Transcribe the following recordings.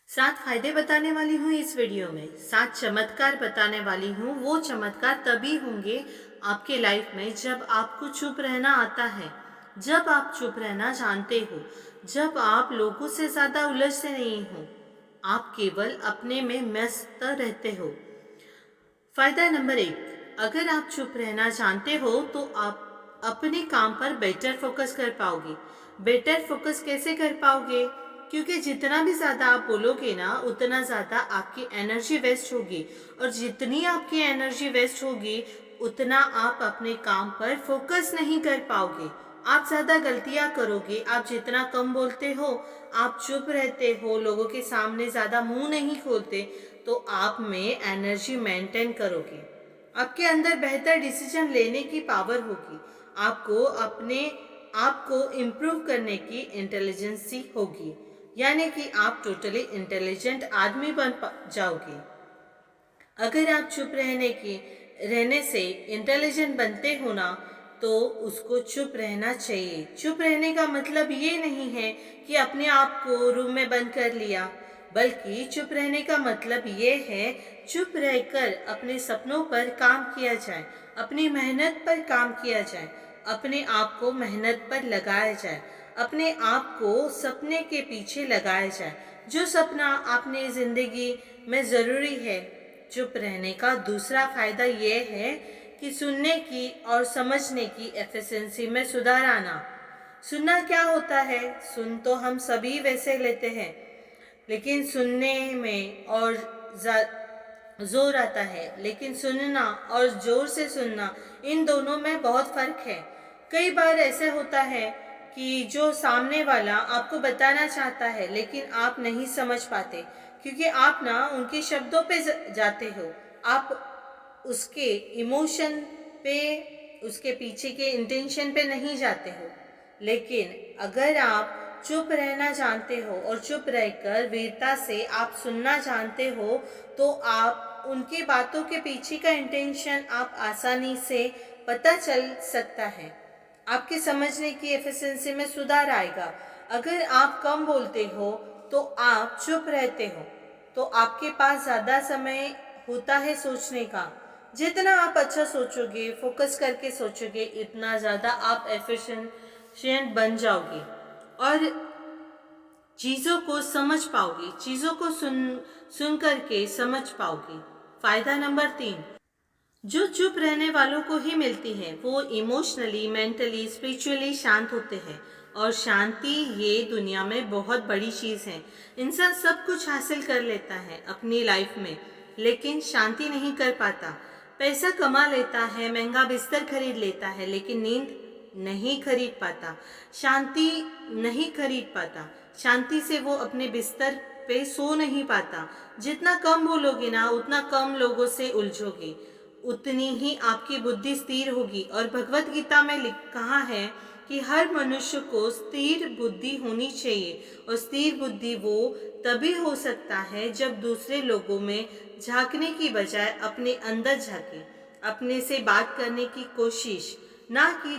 सात फायदे बताने वाली हूँ इस वीडियो में। सात चमत्कार बताने वाली हूँ। वो चमत्कार तभी होंगे आपके लाइफ में जब आपको चुप रहना आता है, जब आप चुप रहना जानते हो, जब आप लोगों से ज्यादा उलझते नहीं हो, आप केवल अपने में मस्त रहते हो। फायदा नंबर एक, अगर आप चुप रहना जानते हो तो आप अपने काम पर बेटर फोकस कर पाओगे। बेटर फोकस कैसे कर पाओगे? क्योंकि जितना भी ज्यादा आप बोलोगे ना, उतना ज्यादा आपकी एनर्जी वेस्ट होगी, और जितनी आपकी एनर्जी वेस्ट होगी उतना आप अपने काम पर फोकस नहीं कर पाओगे। आप ज्यादा गलतियां करोगे। आप जितना कम बोलते हो, आप चुप रहते हो, लोगों के सामने ज्यादा मुंह नहीं खोलते, तो आप में एनर्जी मेंटेन करोगे। आपके अंदर बेहतर डिसीजन लेने की पावर होगी। आपको अपने आप को इम्प्रूव करने की इंटेलिजेंसी होगी, यानी कि आप टोटली इंटेलिजेंट आदमी बन जाओगे। अगर आप चुप रहने से इंटेलिजेंट बनते हो ना, तो उसको चुप रहना चाहिए। चुप रहने का मतलब ये नहीं है कि अपने आप को रूम में बंद कर लिया, बल्कि चुप रहने का मतलब ये है चुप रहकर अपने सपनों पर काम किया जाए, अपनी मेहनत पर काम किया जाए, अपने आप को मेहनत पर लगाया जाए, अपने आप को सपने के पीछे लगाया जाए। जो सपना आपने जिंदगी में जरूरी है। चुप रहने का दूसरा फायदा ये है कि सुनने की और समझने की एफिशिएंसी में सुधार आना। सुनना क्या होता है? सुन तो हम सभी वैसे लेते हैं, लेकिन सुनने में और जोर आता है। लेकिन सुनना और जोर से सुनना, इन दोनों में बहुत फर्क है। कई बार ऐसे होता है कि जो सामने वाला आपको बताना चाहता है, लेकिन आप नहीं समझ पाते, क्योंकि आप ना उनके शब्दों पे जाते हो। आप उसके इमोशन पे, उसके पीछे के इंटेंशन पे नहीं जाते हो। लेकिन अगर आप चुप रहना जानते हो और चुप रहकर वीरता से आप सुनना जानते हो, तो आप उनकी बातों के पीछे का इंटेंशन आप आसानी से पता चल सकता है। आपके समझने की एफिशिएंसी में सुधार आएगा। अगर आप कम बोलते हो तो आप चुप रहते हो, तो आपके पास ज़्यादा समय होता है सोचने का। जितना आप अच्छा सोचोगे, फोकस करके सोचोगे, इतना ज़्यादा आप एफिशिएंट बन जाओगे और चीज़ों को समझ पाओगे, चीज़ों को सुन करके समझ पाओगे। फायदा नंबर तीन, जो चुप रहने वालों को ही मिलती है, वो इमोशनली, मेंटली, स्पिरिचुअली शांत होते हैं। और शांति ये दुनिया में बहुत बड़ी चीज़ है। इंसान सब कुछ हासिल कर लेता है अपनी लाइफ में, लेकिन शांति नहीं कर पाता। पैसा कमा लेता है, महंगा बिस्तर खरीद लेता है, लेकिन नींद नहीं खरीद पाता, शांति नहीं खरीद पाता। शांति से वो अपने बिस्तर पे सो नहीं पाता। जितना कम बोलोगे ना, उतना कम लोगों से उलझोगे, उतनी ही आपकी बुद्धि स्थिर होगी। और भगवत गीता में कहा है कि हर मनुष्य को स्थिर बुद्धि होनी चाहिए, और स्थिर बुद्धि वो तभी हो सकता है जब दूसरे लोगों में झांकने की बजाय अपने अंदर झांके, अपने से बात करने की कोशिश, ना कि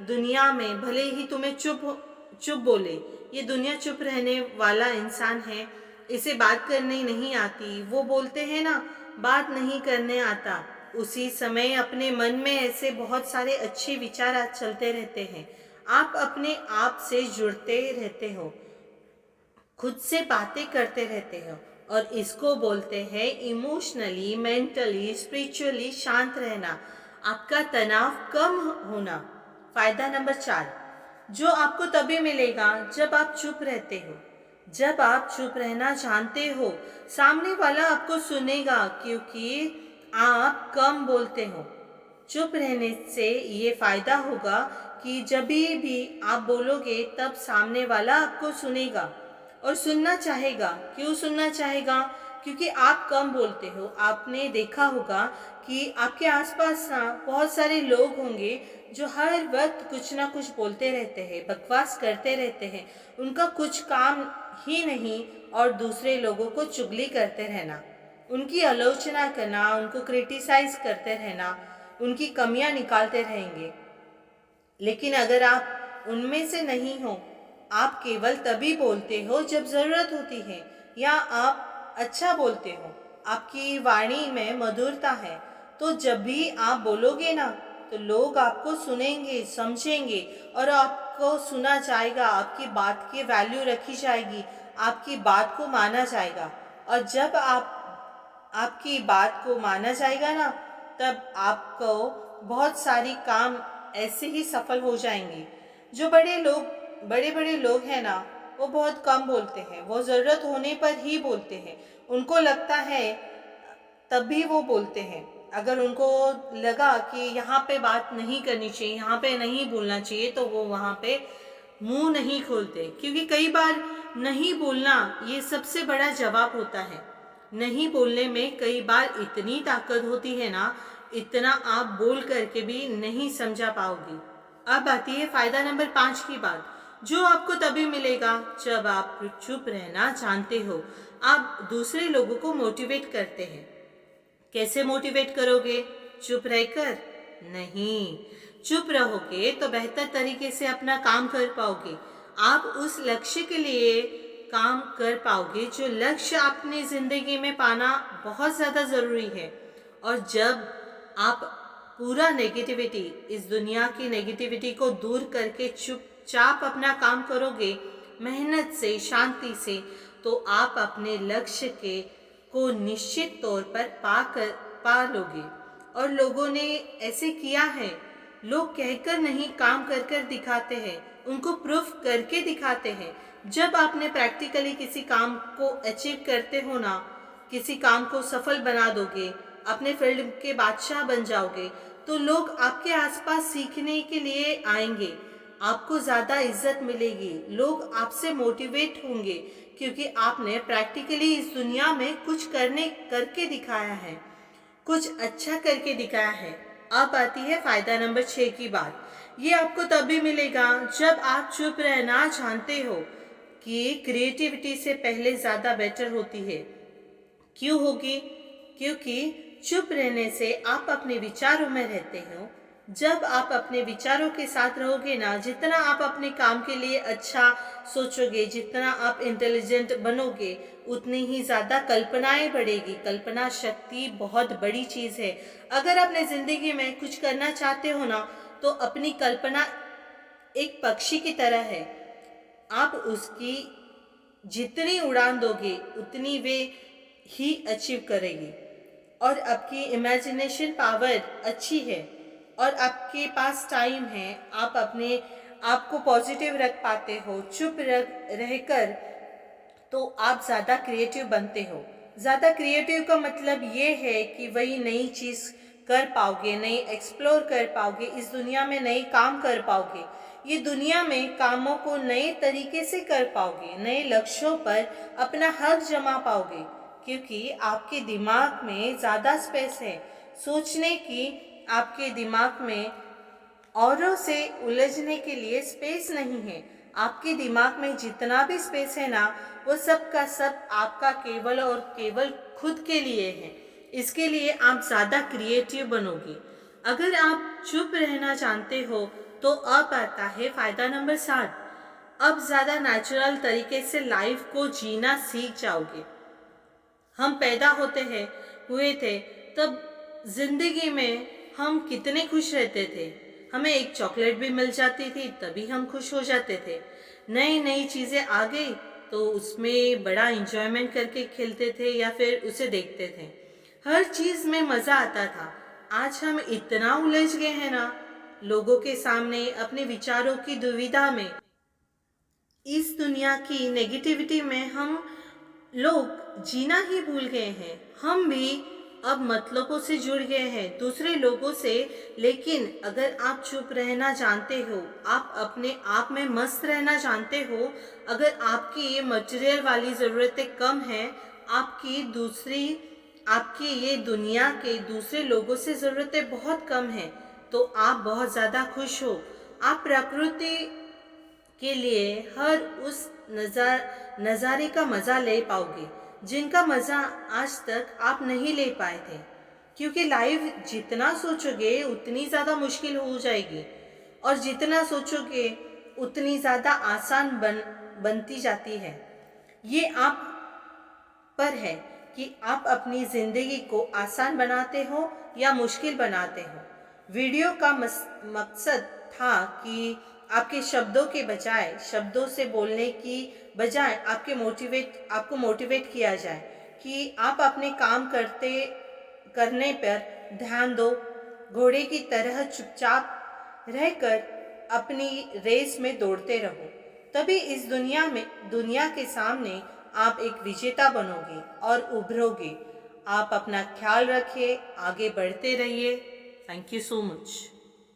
दुनिया में भले ही तुम्हें चुप बोले। ये दुनिया चुप रहने वाला इंसान है, इसे बात करनी नहीं आती। वो बोलते हैं ना, बात नहीं करने आता। उसी समय अपने मन में ऐसे बहुत सारे अच्छे विचार चलते रहते हैं। आप अपने आप से जुड़ते रहते हो, खुद से बातें करते रहते हो, और इसको बोलते हैं इमोशनली, मेंटली, स्पिरिचुअली शांत रहना, आपका तनाव कम होना। फायदा नंबर चार, जो आपको तभी मिलेगा जब आप चुप रहते हो। जब आप चुप रहना जानते हो, सामने वाला आपको सुनेगा, क्योंकि आप कम बोलते हो। चुप रहने से ये फायदा होगा कि जब भी आप बोलोगे, तब सामने वाला आपको सुनेगा और सुनना चाहेगा। क्यों सुनना चाहेगा? क्योंकि आप कम बोलते हो। आपने देखा होगा कि आपके आसपास ना बहुत सारे लोग होंगे जो हर वक्त कुछ ना कुछ बोलते रहते हैं, बकवास करते रहते हैं। उनका कुछ काम ही नहीं और दूसरे लोगों को चुगली करते रहना, उनकी आलोचना करना, उनको क्रिटिसाइज करते रहना, उनकी कमियां निकालते रहेंगे। लेकिन अगर आप उनमें से नहीं हो, आप केवल तभी बोलते हो जब ज़रूरत होती है या आप अच्छा बोलते हो। आपकी वाणी में मधुरता है, तो जब भी आप बोलोगे ना तो लोग आपको सुनेंगे, समझेंगे और आपको सुना जाएगा, आपकी बात की वैल्यू रखी जाएगी, आपकी बात को माना जाएगा। और जब आपकी बात को माना जाएगा ना, तब आपको बहुत सारी काम ऐसे ही सफल हो जाएंगे। जो बड़े बड़े लोग हैं ना, वो बहुत कम बोलते हैं, वो ज़रूरत होने पर ही बोलते हैं। उनको लगता है तब भी वो बोलते हैं। अगर उनको लगा कि यहाँ पे बात नहीं करनी चाहिए, यहाँ पे नहीं बोलना चाहिए, तो वो वहाँ पे मुंह नहीं खोलते। क्योंकि कई बार नहीं बोलना ये सबसे बड़ा जवाब होता है। नहीं बोलने में कई बार इतनी ताकत होती है ना, इतना आप बोल करके भी नहीं समझा पाओगे। अब आती है फायदा नंबर 5 की बात, जो आपको तभी मिलेगा जब आप चुप रहना जानते हो। आप दूसरे लोगों को मोटिवेट करते हैं। कैसे मोटिवेट करोगे? चुप रहकर नहीं। चुप रहोगे तो बेहतर तरीके से अपना काम कर पाओगे। आप उस लक्ष्य के लिए काम कर पाओगे जो लक्ष्य अपनी जिंदगी में पाना बहुत ज़्यादा ज़रूरी है। और जब आप पूरा नेगेटिविटी, इस दुनिया की नेगेटिविटी को दूर करके चुपचाप अपना काम करोगे, मेहनत से, शांति से, तो आप अपने लक्ष्य को निश्चित तौर पर पा लोगे। और लोगों ने ऐसे किया है। लोग कहकर नहीं, काम कर कर दिखाते हैं, उनको प्रूफ करके दिखाते हैं। जब आपने प्रैक्टिकली किसी काम को अचीव करते हो ना, किसी काम को सफल बना दोगे, अपने फील्ड के बादशाह बन जाओगे, तो लोग आपके आसपास सीखने के लिए आएंगे। आपको ज़्यादा इज्जत मिलेगी, लोग आपसे मोटिवेट होंगे, क्योंकि आपने प्रैक्टिकली इस दुनिया में कुछ करके दिखाया है, कुछ अच्छा करके दिखाया है। अब आती है फायदा नंबर 6 की बात। ये आपको तभी मिलेगा जब आप चुप रहना जानते हो कि क्रिएटिविटी से पहले ज़्यादा बेटर होती है। क्यों होगी? क्योंकि चुप रहने से आप अपने विचारों में रहते हो। जब आप अपने विचारों के साथ रहोगे ना, जितना आप अपने काम के लिए अच्छा सोचोगे, जितना आप इंटेलिजेंट बनोगे, उतनी ही ज़्यादा कल्पनाएं बढ़ेगी। कल्पना शक्ति बहुत बड़ी चीज़ है। अगर अपने ज़िंदगी में कुछ करना चाहते हो ना, तो अपनी कल्पना एक पक्षी की तरह है। आप उसकी जितनी उड़ान दोगे, उतनी वे ही अचीव करेगी। और आपकी इमेजिनेशन पावर अच्छी है और आपके पास टाइम है, आप अपने आप को पॉजिटिव रख पाते हो। चुप रहकर तो आप ज़्यादा क्रिएटिव बनते हो। ज़्यादा क्रिएटिव का मतलब ये है कि वही नई चीज़ कर पाओगे, नई एक्सप्लोर कर पाओगे, इस दुनिया में नए काम कर पाओगे। ये दुनिया में कामों को नए तरीके से कर पाओगे, नए लक्ष्यों पर अपना हक जमा पाओगे, क्योंकि आपके दिमाग में ज़्यादा स्पेस है सोचने की। आपके दिमाग में औरों से उलझने के लिए स्पेस नहीं है। आपके दिमाग में जितना भी स्पेस है ना, वो सब का सब आपका केवल और केवल खुद के लिए है। इसके लिए आप ज़्यादा क्रिएटिव बनोगे। अगर आप चुप रहना चाहते हो तो अब आता है फायदा नंबर 7। अब ज़्यादा नेचुरल तरीके से लाइफ को जीना सीख जाओगे। हम पैदा हुए थे तब जिंदगी में हम कितने खुश रहते थे। हमें एक चॉकलेट भी मिल जाती थी तभी हम खुश हो जाते थे। नई नई चीज़ें आ गई तो उसमें बड़ा इंजॉयमेंट करके खेलते थे या फिर उसे देखते थे। हर चीज़ में मज़ा आता था। आज हम इतना उलझ गए हैं ना, लोगों के सामने अपने विचारों की दुविधा में, इस दुनिया की नेगेटिविटी में हम लोग जीना ही भूल गए हैं। हम भी अब मतलबों से जुड़ गए हैं, दूसरे लोगों से। लेकिन अगर आप चुप रहना जानते हो, आप अपने आप में मस्त रहना जानते हो, अगर आपकी ये मटेरियल वाली ज़रूरतें कम हैं, आपकी ये दुनिया के दूसरे लोगों से ज़रूरतें बहुत कम हैं, तो आप बहुत ज़्यादा खुश हो। आप प्रकृति के लिए हर उस नज़ारे का मज़ा ले पाओगे जिनका मज़ा आज तक आप नहीं ले पाए थे। क्योंकि लाइफ जितना सोचोगे उतनी ज़्यादा मुश्किल हो जाएगी और जितना सोचोगे उतनी ज़्यादा आसान बनती जाती है। ये आप पर है कि आप अपनी ज़िंदगी को आसान बनाते हो या मुश्किल बनाते हो। वीडियो का मकसद था कि आपके शब्दों के बजाय, शब्दों से बोलने की बजाय आपको मोटिवेट किया जाए कि आप अपने काम करने पर ध्यान दो। घोड़े की तरह चुपचाप रहकर अपनी रेस में दौड़ते रहो, तभी इस दुनिया के सामने आप एक विजेता बनोगे और उभरोगे। आप अपना ख्याल रखिए, आगे बढ़ते रहिए। Thank you so much.